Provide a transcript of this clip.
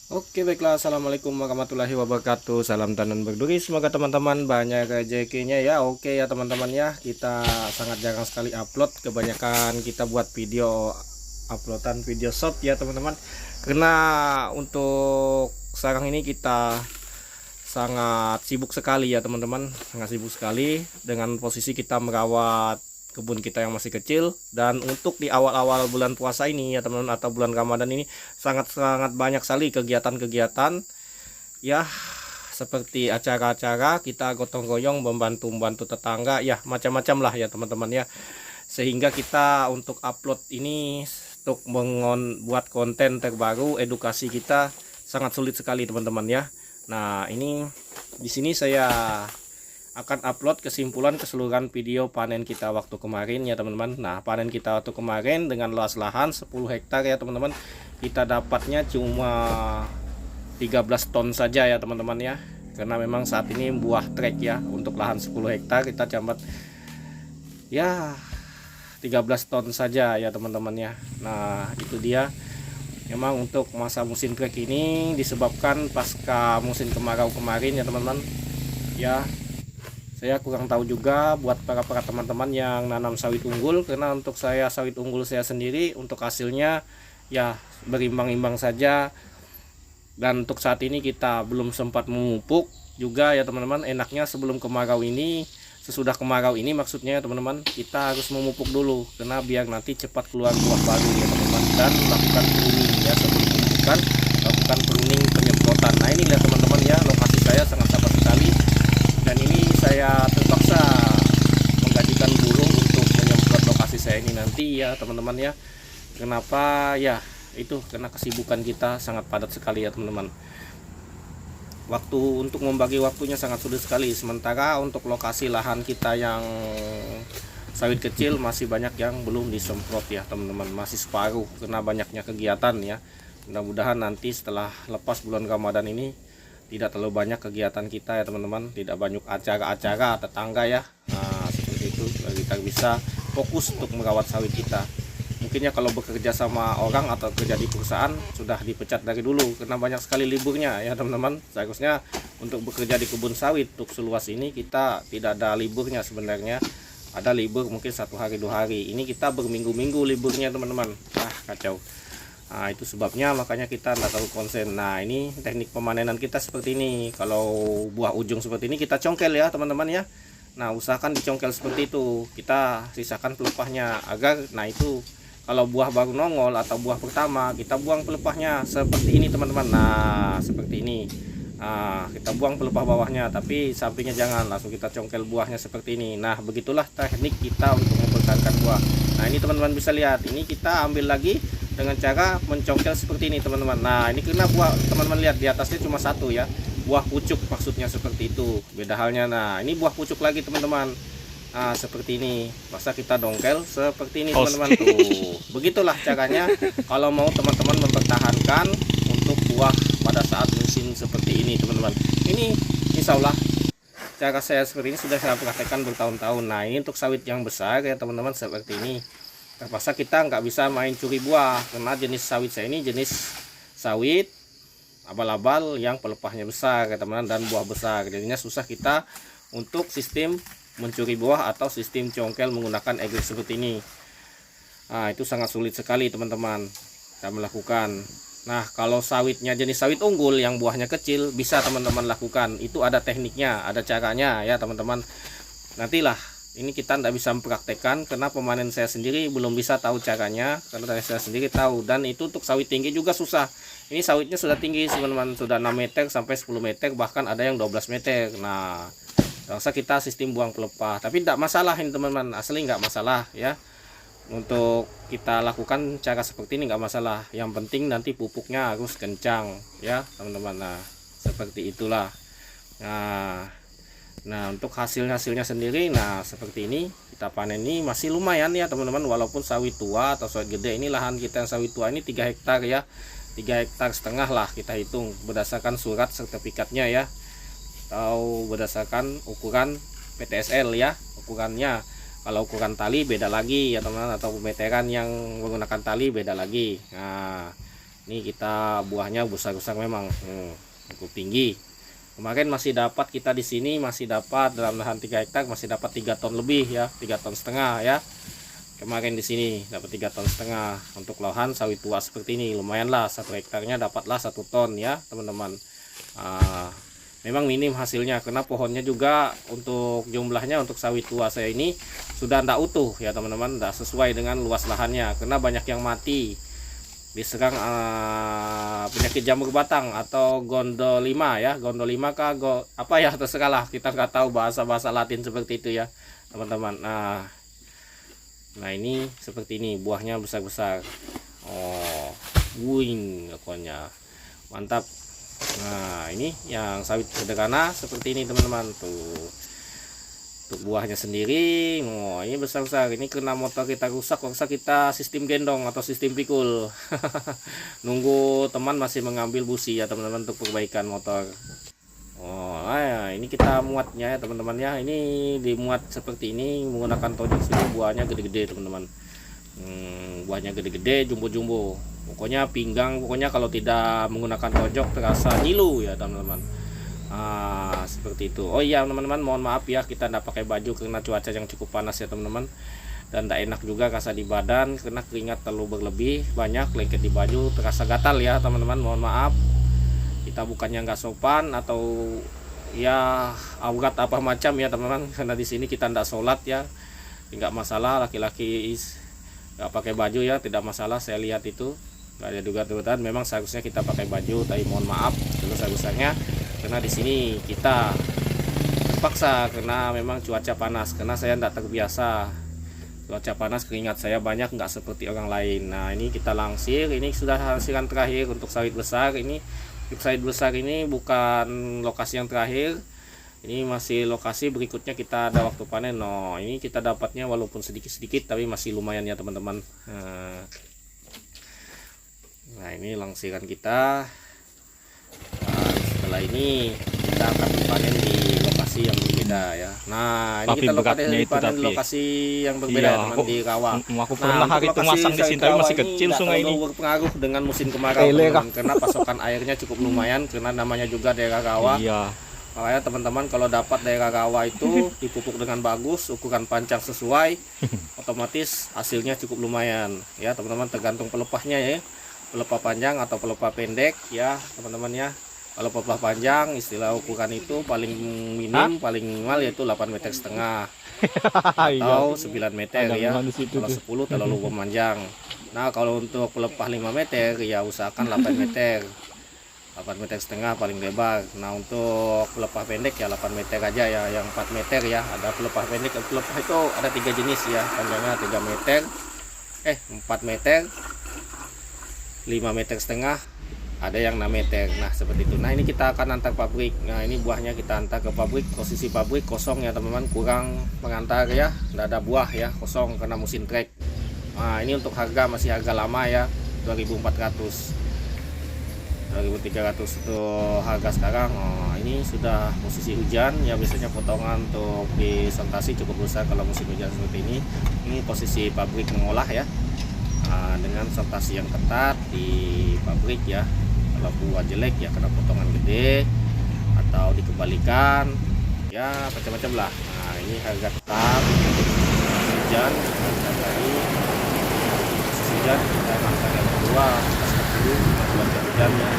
Oke, baiklah. Assalamualaikum warahmatullahi wabarakatuh. Salam tanam berduri. Semoga teman-teman banyak rezekinya ya. Oke ya teman-teman ya. Kita sangat jarang sekali upload. Kebanyakan kita buat video, uploadan video short ya teman-teman. Karena untuk sekarang ini kita sangat sibuk sekali ya teman-teman. Sangat sibuk sekali dengan posisi kita merawat kebun kita yang masih kecil. Dan untuk di awal-awal bulan puasa ini ya teman-teman, atau bulan Ramadan ini, sangat-sangat banyak sekali kegiatan-kegiatan ya, seperti acara-acara kita gotong royong membantu tetangga ya, macam-macam lah ya teman-teman ya. Sehingga kita untuk upload ini, untuk buat konten terbaru edukasi kita sangat sulit sekali teman-teman ya. Nah, ini di sini saya akan upload kesimpulan keseluruhan video panen kita waktu kemarin ya teman-teman. Nah, panen kita waktu kemarin dengan luas lahan 10 hektar ya teman-teman, kita dapatnya cuma 13 ton saja ya teman-teman ya. Karena memang saat ini buah trek ya, untuk lahan 10 hektar kita camat ya 13 ton saja ya teman-teman ya. Nah, itu dia. Memang untuk masa musim trek ini disebabkan pasca musim kemarau kemarin ya teman-teman ya. Saya kurang tahu juga buat para teman-teman yang nanam sawit unggul, karena untuk saya sawit unggul saya sendiri untuk hasilnya ya berimbang-imbang saja. Dan untuk saat ini kita belum sempat memupuk juga ya teman-teman. Enaknya sebelum kemarau ini, sesudah kemarau ini maksudnya ya teman-teman, kita harus memupuk dulu karena biar nanti cepat keluar buah baru ya teman-teman. Dan lakukan pruning ya, sebelum pemupukan lakukan pruning penyemprotan. Nah, ini lihat teman-teman ya, lokasi saya sangat sabar sekali. Dan ini saya terpaksa menggajikan burung untuk menyemprot lokasi saya ini nanti ya teman-teman ya. Kenapa ya? Itu karena kesibukan kita sangat padat sekali ya teman-teman. Waktu untuk membagi waktunya sangat sulit sekali. Sementara untuk lokasi lahan kita yang sawit kecil masih banyak yang belum disemprot ya teman-teman, masih separuh karena banyaknya kegiatan ya. Mudah-mudahan nanti setelah lepas bulan Ramadan ini tidak terlalu banyak kegiatan kita ya teman-teman, tidak banyak acara-acara tetangga ya. Nah, seperti itu kita bisa fokus untuk merawat sawit kita. Mungkinnya kalau bekerja sama orang atau kerja di perusahaan sudah dipecat dari dulu karena banyak sekali liburnya ya teman-teman. Seharusnya untuk bekerja di kebun sawit untuk seluas ini kita tidak ada liburnya sebenarnya. Ada libur mungkin 1 hari 2 hari, ini kita berminggu-minggu liburnya teman-teman. Kacau. Nah, itu sebabnya makanya kita tidak terlalu konsen. Nah, ini teknik pemanenan kita seperti ini. Kalau buah ujung seperti ini kita congkel ya teman-teman ya. Nah, usahakan dicongkel seperti itu. Kita sisakan pelepahnya agar, nah itu kalau buah baru nongol atau buah pertama, kita buang pelepahnya seperti ini teman-teman. Nah, seperti ini. Nah, kita buang pelepah bawahnya, tapi sampingnya jangan, langsung kita congkel buahnya seperti ini. Nah, begitulah teknik kita untuk mempertahankan buah. Nah, ini teman-teman bisa lihat. Ini kita ambil lagi dengan cara mencongkel seperti ini teman-teman. Nah, ini karena buah, teman-teman lihat di atasnya cuma satu ya, buah pucuk maksudnya seperti itu, beda halnya. Nah, ini buah pucuk lagi teman-teman. Nah, seperti ini, masa kita dongkel seperti ini teman-teman tuh. Begitulah caranya kalau mau teman-teman mempertahankan untuk buah pada saat musim seperti ini teman-teman. Ini insya Allah cara saya seperti ini sudah saya praktekkan bertahun-tahun. Nah, ini untuk sawit yang besar ya teman-teman seperti ini. Terpaksa kita nggak bisa main curi buah karena jenis sawit saya ini jenis sawit abal-abal yang pelepahnya besar ya teman-teman, dan buah besar. Jadinya susah kita untuk sistem mencuri buah atau sistem congkel menggunakan egret seperti ini. Nah, itu sangat sulit sekali teman-teman kita melakukan. Nah, kalau sawitnya jenis sawit unggul yang buahnya kecil bisa teman-teman lakukan. Itu ada tekniknya, ada caranya ya teman-teman. Nantilah, ini kita tidak bisa mempraktekkan karena pemanen saya sendiri belum bisa tahu caranya, karena saya sendiri tahu. Dan itu untuk sawit tinggi juga susah. Ini sawitnya sudah tinggi teman-teman, sudah 6 meter sampai 10 meter, bahkan ada yang 12 meter. Nah, rasa kita sistem buang pelepah, tapi tidak masalah ini teman-teman, asli nggak masalah ya. Untuk kita lakukan cara seperti ini nggak masalah, yang penting nanti pupuknya harus kencang ya teman-teman. Nah, seperti itulah. Nah, untuk hasilnya sendiri, nah seperti ini kita panen ini masih lumayan ya teman-teman, walaupun sawit tua atau sawit gede. Ini lahan kita yang sawit tua ini 3 hektar ya, 3,5 hektar lah kita hitung berdasarkan surat sertifikatnya ya, atau berdasarkan ukuran PTSL ya ukurannya. Kalau ukuran tali beda lagi ya teman-teman, atau meteran yang menggunakan tali beda lagi. Nah, Ini kita buahnya besar-besar memang, cukup tinggi. Kemarin masih dapat kita di sini masih dapat dalam lahan 3 hektar masih dapat 3 ton lebih ya, 3,5 ton ya. Kemarin di sini dapat 3,5 ton untuk lahan sawit tua seperti ini. Lumayan lah, 1 hektarnya dapatlah 1 ton ya teman-teman. Memang minim hasilnya karena pohonnya juga untuk jumlahnya untuk sawit tua saya ini sudah tidak utuh ya teman-teman, tidak sesuai dengan luas lahannya karena banyak yang mati diserang penyakit jamur batang atau gondolima ya, gondolima kah apa ya, terserah lah, kita nggak tahu bahasa Latin seperti itu ya teman-teman. Nah ini seperti ini, buahnya besar-besar. Oh, wing pokoknya mantap. Nah ini yang sawit sederhana seperti ini teman-teman tuh. Untuk buahnya sendiri, oh ini besar-besar. Ini kena motor kita rusak kita sistem gendong atau sistem pikul. Nunggu teman masih mengambil busi ya teman-teman untuk perbaikan motor. Oh ya, ini kita muatnya ya teman-teman ya. Ini dimuat seperti ini menggunakan tojok sini, buahnya gede-gede teman-teman. Buahnya gede-gede, jumbo-jumbo. Pokoknya pinggang, pokoknya kalau tidak menggunakan tojok terasa nyilu ya teman-teman. Seperti itu. Oh iya teman-teman, mohon maaf ya kita tidak pakai baju karena cuaca yang cukup panas ya teman-teman, dan tidak enak juga rasa di badan karena keringat terlalu berlebih banyak, lengket di baju terasa gatal ya teman-teman. Mohon maaf, kita bukannya nggak sopan atau ya aurat apa macam ya teman-teman, karena di sini kita tidak sholat ya, nggak masalah. Laki-laki nggak pakai baju ya tidak masalah, saya lihat itu nggak ada duga-dugaan. Memang seharusnya kita pakai baju, tapi mohon maaf sebesar-besarnya karena di sini kita terpaksa karena memang cuaca panas, karena saya tidak terbiasa cuaca panas, keringat saya banyak, nggak seperti orang lain. Nah ini kita langsir, ini sudah hasilan terakhir untuk sawit besar. Ini untuk sawit besar ini bukan lokasi yang terakhir, ini masih lokasi berikutnya, kita ada waktu panen. No ini kita dapatnya walaupun sedikit-sedikit tapi masih lumayan ya teman-teman. Nah ini langsiran kita. Setelah ini kita akan panen di lokasi yang berbeda ya. Nah ini Tapi kita beratnya itu panen di tapi lokasi yang berbeda ya, teman, di rawa. Aku pernah hari itu masang di sini, tapi masih kecil sungai ini. Berpengaruh dengan musim kemarau teman-teman, karena pasokan airnya cukup lumayan karena namanya juga daerah rawa. Iya. Makanya teman-teman kalau dapat daerah rawa itu dipupuk dengan bagus, ukuran pancang sesuai, otomatis hasilnya cukup lumayan ya teman-teman. Tergantung pelepahnya ya, pelepah panjang atau pelepah pendek ya teman-teman ya. Kalau pelepah panjang istilah ukuran itu paling minim paling minimal yaitu 8,5 meter atau 9 meter ya. Kalau 10 terlalu memanjang. Nah kalau untuk pelepah 5 meter ya usahakan 8 meter, 8,5 meter paling lebar. Nah untuk pelepah pendek ya 8 meter aja ya, yang 4 meter ya. Ada pelepah pendek, pelepah itu ada 3 jenis ya, panjangnya 3 meter, 4 meter, 5,5 meter, ada yang 6 meter. Nah seperti itu. Nah ini kita akan antar pabrik. Nah ini buahnya kita antar ke pabrik. Posisi pabrik kosong ya teman-teman, kurang pengantar ya, tidak ada buah ya, kosong karena musim trek. Nah ini untuk harga masih harga lama ya, 2.400, 2.300 untuk harga sekarang. Oh ini sudah posisi hujan ya, biasanya potongan untuk disentasi cukup besar kalau musim hujan seperti ini. Ini posisi pabrik mengolah ya, dengan sortasi yang ketat di pabrik ya. Kalau buah jelek ya kena potongan gede atau dikembalikan ya, macam-macam lah. Nah ini harga tetap hujan, harga dari hujan kita makan yang kedua 40 buat hujannya.